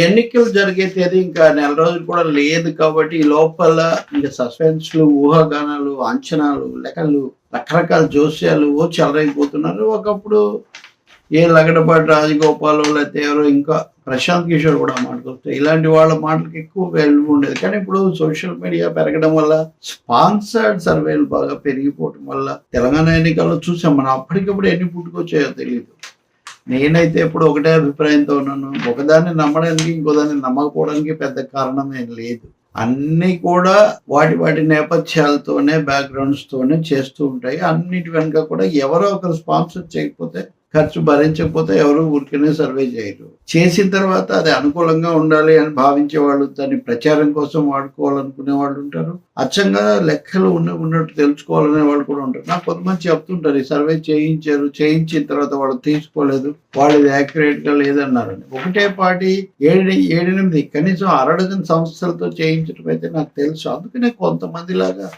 ఎన్నికలు జరిగే తేదీ ఇంకా నెల రోజులు కూడా లేదు కాబట్టి ఈ లోపల ఇంకా సస్పెన్స్లు, ఊహాగానాలు, అంచనాలు, లెక్కలు, రకరకాల జోస్యాలు చెలరైపోతున్నారు. ఒకప్పుడు ఏ లగడపాటి రాజగోపాల్ లేకపోతే ఎవరో ఇంకా ప్రశాంత్ కిషోర్ కూడా మాట్లాడుతారు. ఇలాంటి వాళ్ళ మాటలకు ఎక్కువ వాల్యూ ఉండేది. కానీ ఇప్పుడు సోషల్ మీడియా పెరగడం వల్ల, స్పాన్సర్డ్ సర్వేలు బాగా పెరిగిపోవడం వల్ల తెలంగాణ ఎన్నికల్లో చూసాం మనం. అప్పటికప్పుడు ఎన్ని పుట్టుకొచ్చాయో తెలియదు. నేనైతే ఎప్పుడు ఒకటే అభిప్రాయంతో ఉన్నాను. ఒకదాన్ని నమ్మడానికి ఇంకోదాన్ని నమ్మకపోవడానికి పెద్ద కారణం ఏం లేదు. అన్నీ కూడా వాటి నేపథ్యాలతోనే, బ్యాక్గ్రౌండ్స్తోనే చేస్తూ ఉంటాయి. అన్నిటి వెనుక కూడా ఎవరో ఒకరు స్పాన్సర్ చేయకపోతే, ఖర్చు భరించకపోతే ఎవరు ఊరికనే సర్వే చేయరు. చేసిన తర్వాత అది అనుకూలంగా ఉండాలి అని భావించే వాళ్ళు, దాన్ని ప్రచారం కోసం వాడుకోవాలనుకునే వాళ్ళు ఉంటారు. అచ్చంగా లెక్కలు ఉన్నట్టు తెలుసుకోవాలనే వాళ్ళు కూడా ఉంటారు. నాకు కొంతమంది చెప్తుంటారు, ఈ సర్వే చేయించారు, చేయించిన తర్వాత వాళ్ళు తీసుకోలేదు, వాళ్ళు ఇది యాక్యురేట్ గా లేదన్నారని. ఒకటే పార్టీ 7-8 కనీసం 6 సంస్థలతో చేయించడం అయితే నాకు తెలుసు. అందుకనే కొంతమంది లాగా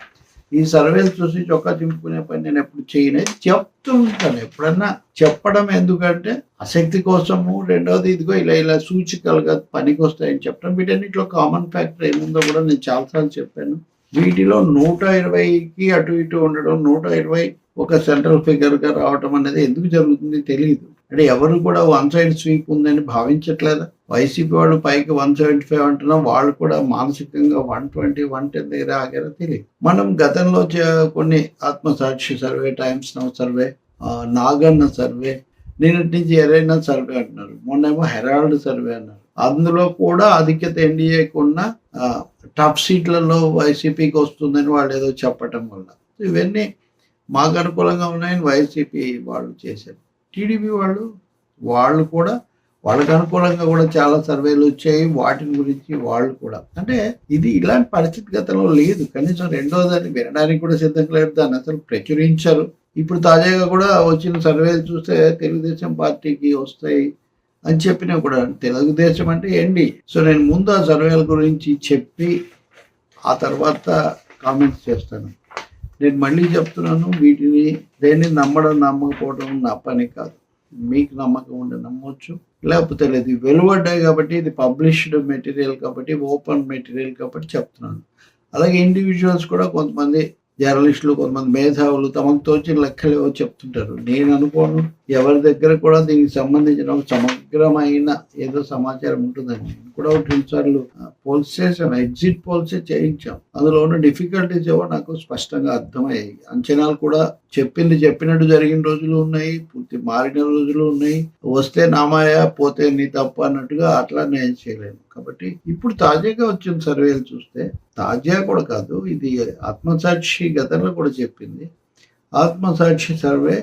ఈ సర్వేలు చూసి చొక్కా చింపుకునే పని నేను ఎప్పుడు చేయలేదు. చెప్తూ ఉంటాను. ఎప్పుడన్నా చెప్పడం ఎందుకంటే ఆసక్తి కోసము, రెండవది ఇదిగో ఇలా సూచికలుగా పనికి వస్తాయని చెప్పడం. వీటన్నిటిలో కామన్ ఫ్యాక్టర్ ఏముందో కూడా నేను చాలాసార్లు చెప్పాను. వీటిలో 120కి అటు ఇటు ఉండడం, 120 ఒక సెంట్రల్ ఫిగర్ గా రావడం అనేది ఎందుకు జరుగుతుంది తెలియదు. అంటే ఎవరు కూడా వన్ సైడ్ స్వీప్ ఉందని భావించట్లేదా? వైసీపీ వాళ్ళు పైకి 175 అంటున్నా, వాళ్ళు కూడా మానసికంగా 120, 110 దగ్గర ఆగారో తెలియదు. మనం గతంలో కొన్ని Atmasakshi survey, Times Now survey, Naganna survey, నిన్నటి నుంచి ఎరైనా సర్వే అంటున్నారు, మొన్నేమో హెరాల్డ్ సర్వే అన్నారు. అందులో కూడా ఆధిక్యత ఎన్డీఏకి ఉన్న టాప్ సీట్లలో వైసీపీకి వస్తుందని వాళ్ళు ఏదో చెప్పటం వల్ల ఇవన్నీ మాకు అనుకూలంగా ఉన్నాయని వైసీపీ వాళ్ళు చేశారు. టీడీపీ వాళ్ళు కూడా వాళ్ళకి అనుకూలంగా కూడా చాలా సర్వేలు వచ్చాయి. వాటిని గురించి వాళ్ళు కూడా, అంటే ఇది ఇలాంటి పరిస్థితి గతంలో లేదు. కనీసం రెండోదాన్ని వినడానికి కూడా సిద్ధంగా లేదు, దాన్ని అసలు ప్రచురించారు. ఇప్పుడు తాజాగా కూడా వచ్చిన సర్వేలు చూస్తే తెలుగుదేశం పార్టీకి వస్తాయి అని చెప్పినా కూడా, తెలుగుదేశం అంటే ఏంటి. సో నేను ముందు ఆ సర్వేల గురించి చెప్పి ఆ తర్వాత కామెంట్స్ చేస్తాను. నేను మళ్ళీ చెప్తున్నాను, వీటిని దేన్ని నమ్మకపోవడం నా పని కాదు. మీకు నమ్మకం ఉండి నమ్మవచ్చు, లేకపోతే లేదు. వెలువడ్డాయి కాబట్టి, ఇది పబ్లిష్డ్ మెటీరియల్ కాబట్టి, ఓపెన్ మెటీరియల్ కాబట్టి చెప్తున్నాను. అలాగే ఇండివిజువల్స్ కూడా కొంతమంది జర్నలిస్టులు, కొంతమంది మేధావులు తమకు తోచిన లెక్కలు ఏవో చెప్తుంటారు. నేను అనుకోను, ఎవరి దగ్గర కూడా దీనికి సంబంధించిన సమగ్రమైన ఏదో సమాచారం ఉంటుందని. నేను కూడా 2 సార్లు పోల్స్ చేసాం, ఎగ్జిట్ పోల్సే చేయించాం. అందులో ఉన్న డిఫికల్టీస్ ఏవో నాకు స్పష్టంగా అర్థమయ్యాయి. అంచనాలు కూడా చెప్పినట్టు జరిగిన రోజులు ఉన్నాయి, పూర్తి మారిన రోజులు ఉన్నాయి. వస్తే నామాయ, పోతే నీ తప్పు అన్నట్టుగా అట్లా నేను చేయలేను. కాబట్టి ఇప్పుడు తాజాగా వచ్చిన సర్వేలు చూస్తే, తాజా కూడా కాదు, ఇది ఆత్మసాక్షి గతంలో కూడా చెప్పింది. ఆత్మసాక్షి సర్వే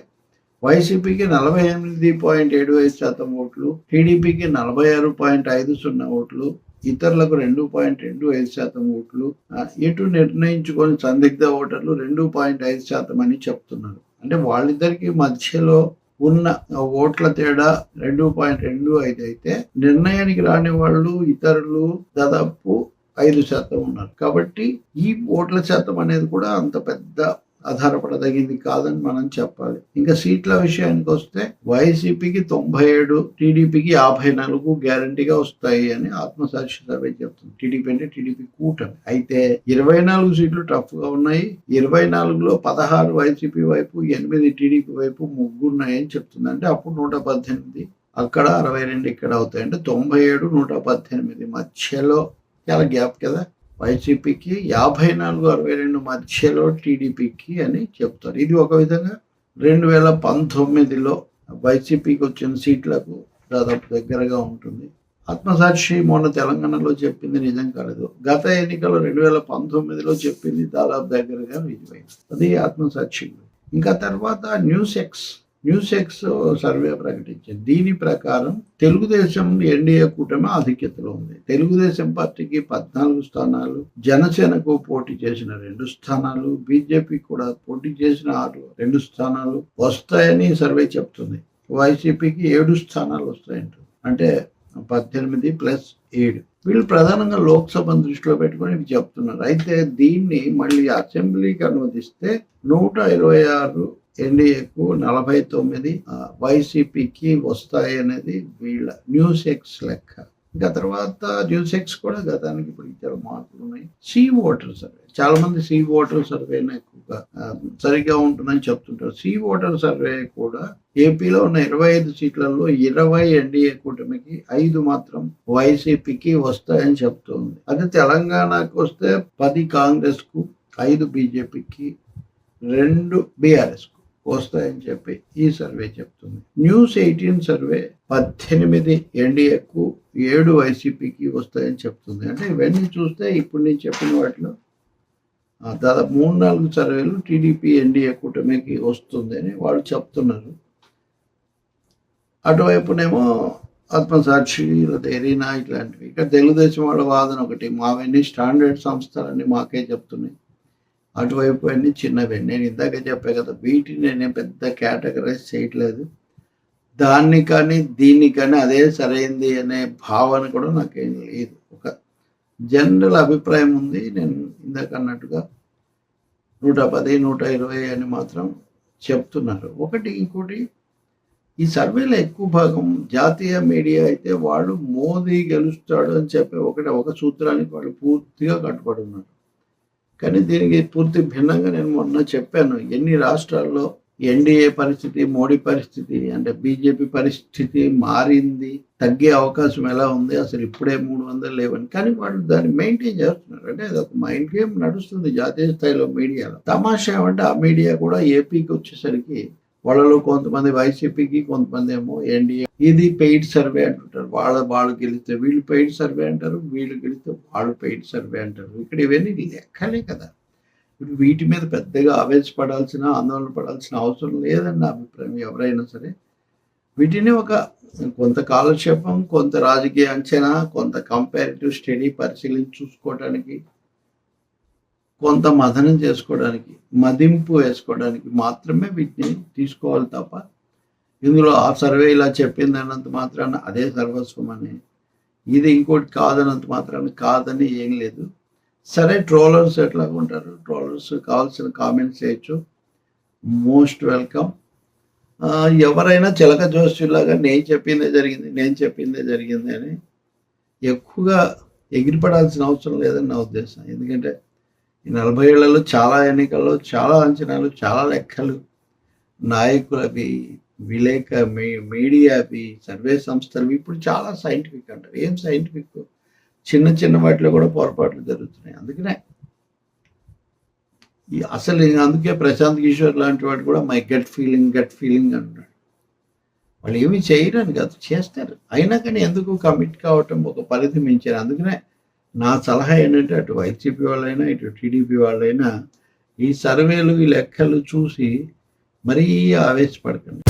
వైసీపీకి 48.75% ఓట్లు, టీడీపీకి 46.50 ఓట్లు, ఇతరులకు 2.25% ఓట్లు, ఇటు నిర్ణయించుకొని సందిగ్ధ ఓటర్లు 2.5% అని చెప్తున్నారు. అంటే వాళ్ళిద్దరికి మధ్యలో ఉన్న ఓట్ల తేడా 2.25 అయితే, నిర్ణయానికి రాని వాళ్ళు ఇతరులు దాదాపు 5% ఉన్నారు. కాబట్టి ఈ ఓట్ల శాతం అనేది కూడా అంత పెద్ద ఆధారపడదగింది కాదని మనం చెప్పాలి. ఇంకా సీట్ల విషయానికి వస్తే వైసీపీకి 97, టీడీపీకి 54 గ్యారంటీగా వస్తాయి అని ఆత్మసాక్షి సర్వే చెప్తుంది. టీడీపీ అంటే టీడీపీ కూటమి. అయితే 24 సీట్లు టఫ్ గా ఉన్నాయి. 24లో 16 వైసీపీ వైపు, 8 టీడీపీ వైపు, 3 ఉన్నాయని చెప్తుంది. అంటే అప్పుడు 118, అక్కడ 62 ఇక్కడ అవుతాయి. అంటే 97, 118 మధ్యలో చాలా గ్యాప్ కదా. వైసీపీకి 54, 62 మధ్యలో టీడీపీకి అని చెప్తారు. ఇది ఒక విధంగా 2019లో వైసీపీకి వచ్చిన సీట్లకు దాదాపు దగ్గరగా ఉంటుంది. ఆత్మసాక్షి మొన్న తెలంగాణలో చెప్పింది నిజం కాలేదు. గత ఎన్నికల్లో 2019లో చెప్పింది దాదాపు దగ్గరగా నిజమైంది. అది ఆత్మసాక్షి. ఇంకా తర్వాత న్యూస్ ఎక్స్ సర్వే ప్రకటించింది. దీని ప్రకారం తెలుగుదేశం ఎన్డీఏ కూటమి ఆధిక్యతలో ఉంది. తెలుగుదేశం పార్టీకి 14 స్థానాలు, జనసేనకు పోటీ చేసిన 2 స్థానాలు, బీజేపీ కూడా పోటీ చేసిన 2 స్థానాలు వస్తాయని సర్వే చెప్తుంది. వైసీపీకి 7 స్థానాలు వస్తాయంట. అంటే 18 + 7. వీళ్ళు ప్రధానంగా లోక్సభను దృష్టిలో పెట్టుకొని ఇవి చెప్తున్నారు. అయితే దీన్ని మళ్ళీ అసెంబ్లీకి అనువదిస్తే 126 ఎన్డీఏకు, 49 వైసీపీకి వస్తాయి అనేది వీళ్ళ న్యూస్ ఎక్స్ లెక్క. ఇంకా తర్వాత న్యూస్ ఎక్స్ కూడా గతానికి ఇప్పుడు చాలా మార్పులు ఉన్నాయి. సీ ఓటర్ సర్వే, చాలా మంది సీ ఓటర్ సర్వేనే ఎక్కువగా సరిగ్గా ఉంటుందని చెప్తుంటారు. సీ ఓటర్ సర్వే కూడా ఏపీలో ఉన్న 25 సీట్లలో 20 ఎన్డీఏ కూటమికి, 5 మాత్రం వైసీపీకి వస్తాయని చెప్తుంది. అదే తెలంగాణకు వస్తే 10 కాంగ్రెస్ కు, 5 బీజేపీకి, 2 బీఆర్ఎస్ కు వస్తాయని చెప్పి ఈ సర్వే చెప్తుంది. న్యూస్ 18 సర్వే 18 ఎన్డీఏకు, 7 వైసీపీకి వస్తాయని చెప్తుంది. అంటే ఇవన్నీ చూస్తే ఇప్పుడు నేను చెప్పిన వాటిలో దాదాపు 3-4 సర్వేలు టీడీపీ ఎన్డీఏ కూటమికి వస్తుంది అని వాళ్ళు చెప్తున్నారు. అటువైపునేమో ఆత్మసాక్షి, లేదా ఎరీనా ఇట్లాంటివి. ఇక్కడ తెలుగుదేశం వాళ్ళ వాదన ఒకటి, మావన్నీ స్టాండర్డ్ సంస్థలన్నీ మాకే చెప్తున్నాయి, అటువైపు అన్నీ చిన్నవే. నేను ఇందాక చెప్పే కదా, వీటిని నేను పెద్ద కేటగరైజ్ చేయట్లేదు. దాన్ని కానీ దీన్ని కానీ అదే సరైంది అనే భావన కూడా నాకేం లేదు. ఒక జనరల్ అభిప్రాయం ఉంది. నేను ఇందాక అన్నట్టుగా 110, 120 అని మాత్రం చెప్తున్నారు. ఇంకోటి ఈ సర్వేలో ఎక్కువ భాగం జాతీయ మీడియా అయితే వాళ్ళు మోదీ గెలుస్తాడు అని చెప్పి ఒక సూత్రానికి వాళ్ళు పూర్తిగా కట్టుబడి ఉన్నారు. కానీ దీనికి పూర్తి భిన్నంగా నేను మొన్న చెప్పాను, ఎన్ని రాష్ట్రాల్లో ఎన్డీఏ పరిస్థితి, మోడీ పరిస్థితి, అంటే బీజేపీ పరిస్థితి మారింది, తగ్గే అవకాశం ఎలా ఉంది, అసలు ఇప్పుడే 300 లేవని. కానీ వాళ్ళు దాన్ని మెయింటైన్ చేస్తున్నారు. అంటే అది ఒక మైండ్ గేమ్ నడుస్తుంది జాతీయ స్థాయిలో మీడియాలో. తమాషా ఏమంటే ఆ మీడియా కూడా ఏపీకి వచ్చేసరికి వాళ్ళలో కొంతమంది వైసీపీకి, కొంతమంది ఏమో ఎన్డీఏ. ఇది పెయిడ్ సర్వే అంటుంటారు. వాళ్ళు గెలిస్తే వీళ్ళు పెయిడ్ సర్వే అంటారు, వీళ్ళు గెలిస్తే వాళ్ళు పెయిడ్ సర్వే అంటారు. ఇక్కడ ఇవన్నీ లెక్కలే కదా. ఇప్పుడు వీటి మీద పెద్దగా ఆవేశపడాల్సిన, ఆందోళన పడాల్సిన అవసరం లేదని నా అభిప్రాయం. ఎవరైనా సరే వీటిని కొంత కాలక్షేపం, కొంత రాజకీయ అంచనా, కొంత కంపారిటివ్ స్టడీ పరిశీలించి చూసుకోవడానికి, కొంత మదనం చేసుకోవడానికి, మదింపు వేసుకోవడానికి మాత్రమే వీటిని తీసుకోవాలి తప్ప ఇందులో ఆ సర్వే ఇలా చెప్పింది అన్నంత మాత్రాన అదే సర్వస్వం అని, ఇది ఇంకోటి కాదన్నంత మాత్రాన కాదని ఏం లేదు. సరే, ట్రోలర్స్ ఎట్లా ఉంటారు, ట్రోలర్స్ కావాల్సిన కామెంట్స్ చేయొచ్చు, మోస్ట్ వెల్కమ్. ఎవరైనా చిలక జోష్లాగా నేను చెప్పిందే జరిగింది అని ఎక్కువగా ఎగిరిపడాల్సిన అవసరం లేదని నా ఉద్దేశం. ఎందుకంటే ఈ 40 ఏళ్లలో చాలా ఎన్నికల్లో చాలా అంచనాలు, చాలా లెక్కలు, నాయకులవి, మీడియావి, సర్వే సంస్థలు ఇప్పుడు చాలా సైంటిఫిక్ అంటారు. ఏం సైంటిఫిక్? చిన్న వాటిలో కూడా పొరపాట్లు జరుగుతున్నాయి. అందుకనే అందుకే ప్రశాంత్ కిషోర్ లాంటి వాడు కూడా మై గట్ ఫీలింగ్ అంటున్నాడు. వాళ్ళు ఏమి చేయరని కాదు, చేస్తారు. అయినా కానీ ఎందుకు కమిట్ కావటం ఒక పరిధి మించారు. అందుకనే నా సలహా ఏంటంటే అటు వైసీపీ వాళ్ళైనా ఇటు టీడీపీ వాళ్ళైనా ఈ సర్వేలు, ఈ లెక్కలు చూసి మరీ ఆవేశపడకండి.